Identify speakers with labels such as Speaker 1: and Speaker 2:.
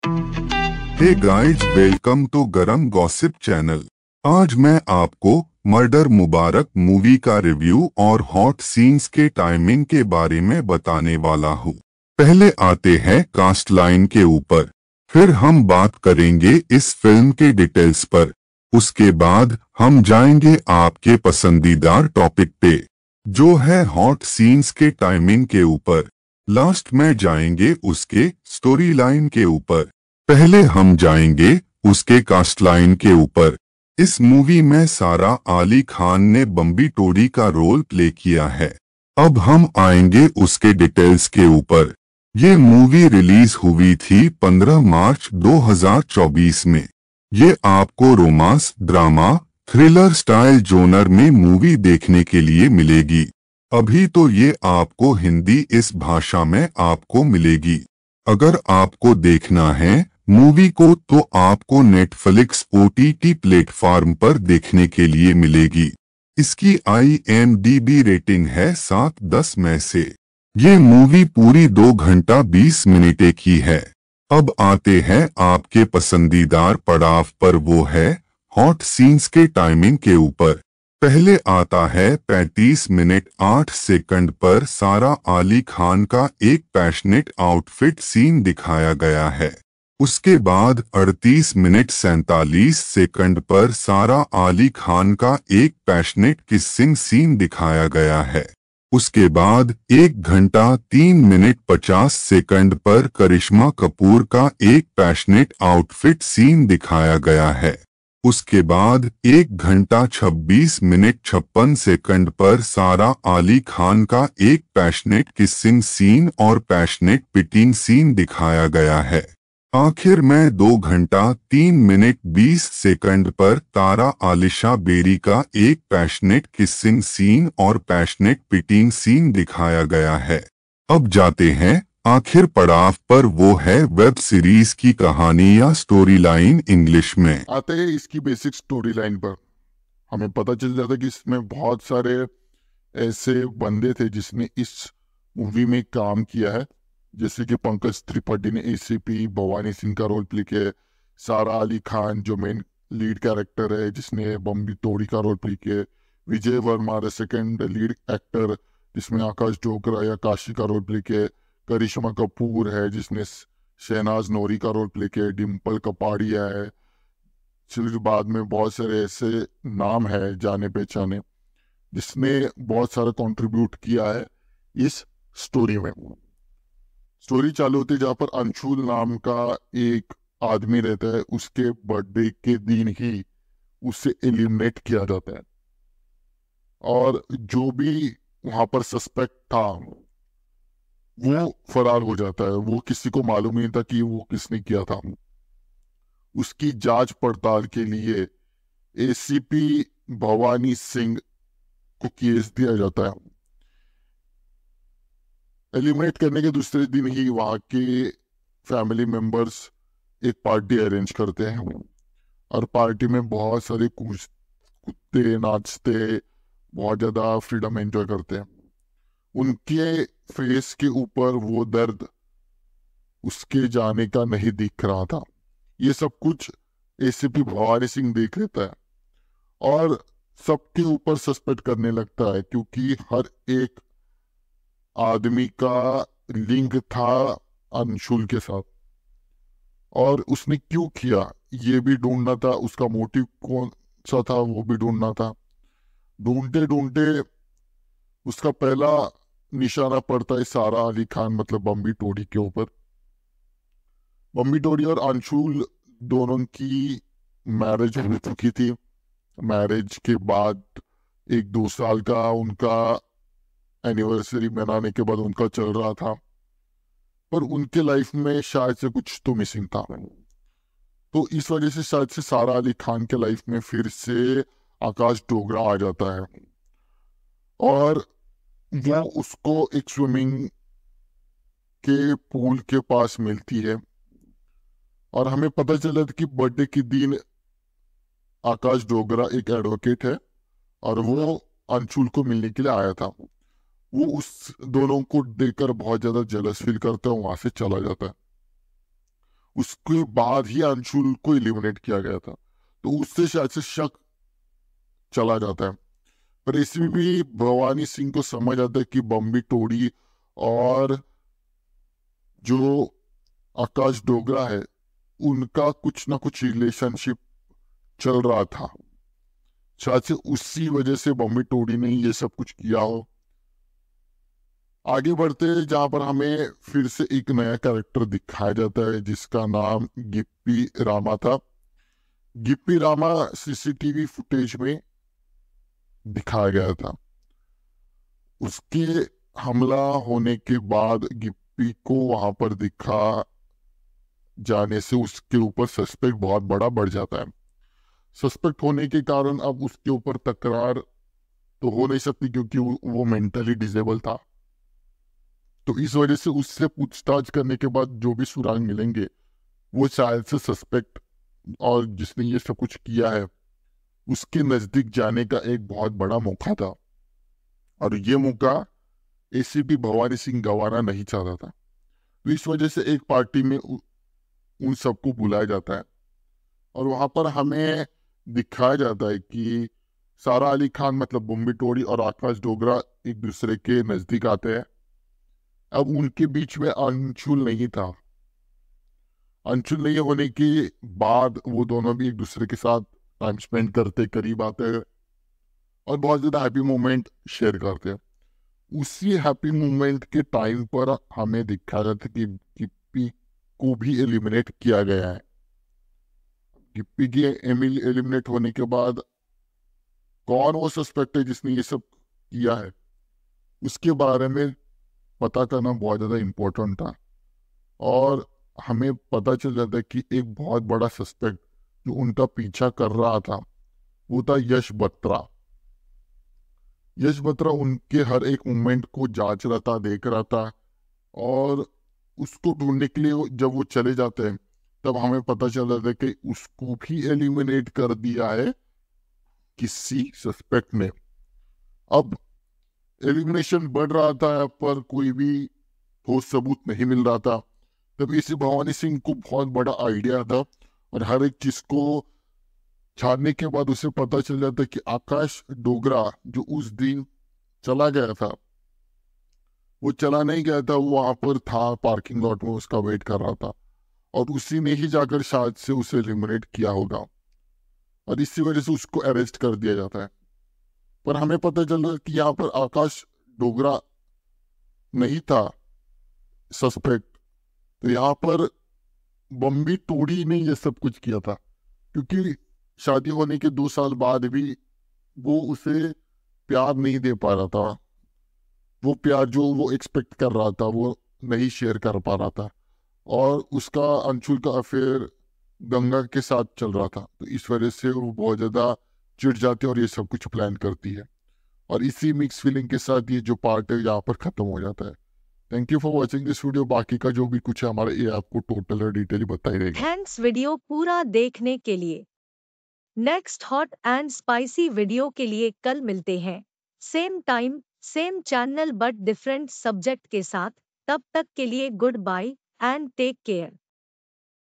Speaker 1: Hey guys, welcome to गरम gossip channel. आज मैं आपको मर्डर मुबारक मूवी का रिव्यू और हॉट सीन्स के टाइमिंग के बारे में बताने वाला हूँ। पहले आते हैं कास्ट लाइन के ऊपर, फिर हम बात करेंगे इस फिल्म के डिटेल्स पर। उसके बाद हम जाएंगे आपके पसंदीदा टॉपिक पे, जो है हॉट सीन्स के टाइमिंग के ऊपर। लास्ट में जाएंगे उसके स्टोरी लाइन के ऊपर। पहले हम जाएंगे उसके कास्ट लाइन के ऊपर। इस मूवी में सारा अली खान ने बम्बी टोडी का रोल प्ले किया है। अब हम आएंगे उसके डिटेल्स के ऊपर। ये मूवी रिलीज हुई थी 15 मार्च 2024 में। ये आपको romance, drama, thriller style genre में मूवी देखने के लिए मिलेगी। अभी तो ये आपको हिंदी इस भाषा में आपको मिलेगी। अगर आपको देखना है मूवी को तो आपको नेटफ्लिक्स OTT प्लेटफॉर्म पर देखने के लिए मिलेगी। इसकी IMDb रेटिंग है 7/10 में से। ये मूवी पूरी 2 घंटा 20 मिनट की है। अब आते हैं आपके पसंदीदा पड़ाव पर, वो है हॉट सीन्स के टाइमिंग के ऊपर। पहले आता है 35 मिनट 8 सेकंड पर सारा अली खान का एक पैशनेट आउटफिट सीन दिखाया गया है। उसके बाद 38 मिनट 47 सेकंड पर सारा अली खान का एक पैशनेट किसिंग सीन दिखाया गया है। उसके बाद 1 घंटा 3 मिनट 50 सेकंड पर करिश्मा कपूर का एक पैशनेट आउटफिट सीन दिखाया गया है। उसके बाद 1 घंटा 26 मिनट 56 सेकंड पर सारा अली खान का एक पैशनेट किसिंग सीन और पैशनेट पिटिंग सीन दिखाया गया है। आखिर में 2 घंटा 3 मिनट 20 सेकंड पर तारा आलिशा बेरी का एक पैशनेट किसिंग सीन और पैशनेट पिटिंग सीन दिखाया गया है। अब जाते हैं आखिर पड़ाव पर, वो है वेब सीरीज की कहानी या स्टोरी लाइन इंग्लिश में।
Speaker 2: आते हैं इसकी बेसिक स्टोरी लाइन पर। हमें पता चल जाता है कि इसमें बहुत सारे ऐसे बंदे थे जिसने इस मूवी में काम किया है, जैसे कि पंकज त्रिपाठी ने ACP भवानी सिंह का रोल प्ले किया है, सारा अली खान जो मेन लीड कैरेक्टर है जिसने बम्बी तोड़ी का रोल प्ले किया है, Vijay Varma the second lead actor जिसमें आकाश डोगरा या काशी का रोल प्ले किया है, करिश्मा कपूर है जिसने शहनाज नूरी का रोल प्ले किया है, डिम्पल कपाड़िया है। फिर बाद में बहुत सारे ऐसे नाम है जाने पहचाने जिसने बहुत सारा कंट्रीब्यूट किया है इस स्टोरी में। स्टोरी चालू होती है जहाँ पर अंशुल नाम का एक आदमी रहता है। उसके बर्थडे के दिन ही उसे एलिमिनेट किया जाता है और जो भी वहां पर सस्पेक्ट था वो फरार हो जाता है। वो किसी को मालूम नहीं था कि वो किसने किया था। उसकी जांच पड़ताल के लिए ACP भवानी सिंह को केस दिया जाता है। एलिमिनेट करने के दूसरे दिन ही वहां के फैमिली मेंबर्स एक पार्टी अरेंज करते हैं और पार्टी में बहुत सारे कुत्ते नाचते, बहुत ज्यादा फ्रीडम एंजॉय करते हैं। उनके फेस के ऊपर वो दर्द उसके जाने का नहीं दिख रहा था। ये सब कुछ ACP भवानी सिंह देख लेता है और सबके ऊपर सस्पेक्ट करने लगता है, क्योंकि हर एक आदमी का लिंक था अंशुल के साथ और उसने क्यों किया ये भी ढूंढना था। उसका मोटिव कौन सा था वो भी ढूंढना था। ढूंढते ढूंढते उसका पहला निशाना पड़ता है सारा अली खान मतलब बम्बी टोडी के ऊपर। बम्बी टोडी और अंशुल दोनों की मैरिज हो चुकी थी। मैरिज के बाद 1-2 साल का उनका एनिवर्सरी मनाने के बाद उनका चल रहा था, पर उनके लाइफ में शायद से कुछ तो मिसिंग था। तो इस वजह से शायद से सारा अली खान के लाइफ में फिर से आकाश डोगरा आ जाता है और वो उसको एक स्विमिंग के पूल के पास मिलती है और हमें पता चला था कि बर्थडे के दिन आकाश डोगरा एक एडवोकेट है और वो अंशुल को मिलने के लिए आया था। वो उस दोनों को देखकर बहुत ज्यादा जेलस फील करता है, वहां से चला जाता है। उसके बाद ही अंशुल को एलिमिनेट किया गया था, तो उससे शायद से शक चला जाता है। पर इसमें भी भवानी सिंह को समझ आता है कि बम्बी टोड़ी और जो आकाश डोगरा है उनका कुछ ना कुछ रिलेशनशिप चल रहा था, शायद से उसी वजह से बम्बी टोड़ी ने ये सब कुछ किया हो। आगे बढ़ते हैं जहां पर हमें फिर से एक नया कैरेक्टर दिखाया जाता है जिसका नाम गिप्पी रामा था। गिप्पी रामा सीसीटीवी फुटेज में दिखाया गया था। उसके हमला होने के बाद गिप्पी को वहां पर दिखा जाने से उसके ऊपर सस्पेक्ट बहुत बड़ा बढ़ जाता है। सस्पेक्ट होने के कारण अब उसके ऊपर तकरार तो हो नहीं सकती क्योंकि वो मेंटली डिसेबल था। तो इस वजह से उससे पूछताछ करने के बाद जो भी सुराग मिलेंगे वो शायद से सस्पेक्ट और जिसने ये सब कुछ किया है उसके नजदीक जाने का एक बहुत बड़ा मौका था, और ये मौका एसीपी भवानी सिंह गंवाना नहीं चाहता था। तो इस वजह से एक पार्टी में उन सबको बुलाया जाता है और वहां पर हमें दिखाया जाता है कि सारा अली खान मतलब बम्बी टोड़ी और आकाश डोगरा एक दूसरे के नजदीक आते हैं। अब उनके बीच में अंशुल नहीं था। अंशुल नहीं होने के बाद वो दोनों भी एक दूसरे के साथ टाइम स्पेंड करते, करीब आते हैं और बहुत ज्यादा हैप्पी मोमेंट शेयर करते हैं। उसी हैप्पी मोमेंट के टाइम पर हमें दिखाया जाता है कि गिप्पी को भी एलिमिनेट किया गया है। गिप्पी के एलिमिनेट होने के बाद कौन वो सस्पेक्ट है जिसने ये सब किया है उसके बारे में पता करना बहुत ज्यादा इम्पोर्टेंट था। और हमें पता चल जाता है कि एक बहुत बड़ा सस्पेक्ट जो उनका पीछा कर रहा था वो था यश बत्रा। यश बत्रा उनके हर एक मूवमेंट को जांच रहा था, देख रहा था, और उसको ढूंढने के लिए जब वो चले जाते हैं तब हमें पता चल जाता है कि उसको भी एलिमिनेट कर दिया है किसी सस्पेक्ट ने। अब एलिमिनेशन बढ़ रहा था पर कोई भी ठोस सबूत नहीं मिल रहा था। तब इसी भवानी सिंह को बहुत बड़ा आइडिया था और हर एक चीज को छानने के बाद उसे पता चल जाता कि आकाश डोगरा जो उस दिन चला गया था वो चला नहीं गया था, वो वहां पर था पार्किंग लॉट में, उसका वेट कर रहा था और उसी ने ही जाकर शायद से उसे एलिमिनेट किया होगा और इसी वजह से उसको अरेस्ट कर दिया जाता है। पर हमें पता चल रहा है कि यहाँ पर आकाश डोगरा नहीं था सस्पेक्ट, तो यहाँ पर बम्बी टोड़ी ने ये सब कुछ किया था क्योंकि शादी होने के 2 साल बाद भी वो उसे प्यार नहीं दे पा रहा था। वो प्यार जो वो एक्सपेक्ट कर रहा था वो नहीं शेयर कर पा रहा था और उसका अंशुल का अफेयर गंगा के साथ चल रहा था। तो इस वजह से वो बहुत ज्यादा चिढ़ जाती है और ये सब कुछ प्लान करती है और इसी मिक्स फीलिंग के साथ ये जो पार्ट है यहाँ पर खत्म हो जाता है। Thank you for watching this video. बाकी का जो भी कुछ है हमारे ये आपको टोटल और डिटेल बताई देगा।
Speaker 3: थैंक्स वीडियो पूरा देखने के लिए। Next hot and spicy video के लिए कल मिलते हैं, same time same channel but different subject के साथ। तब तक के लिए goodbye and take care.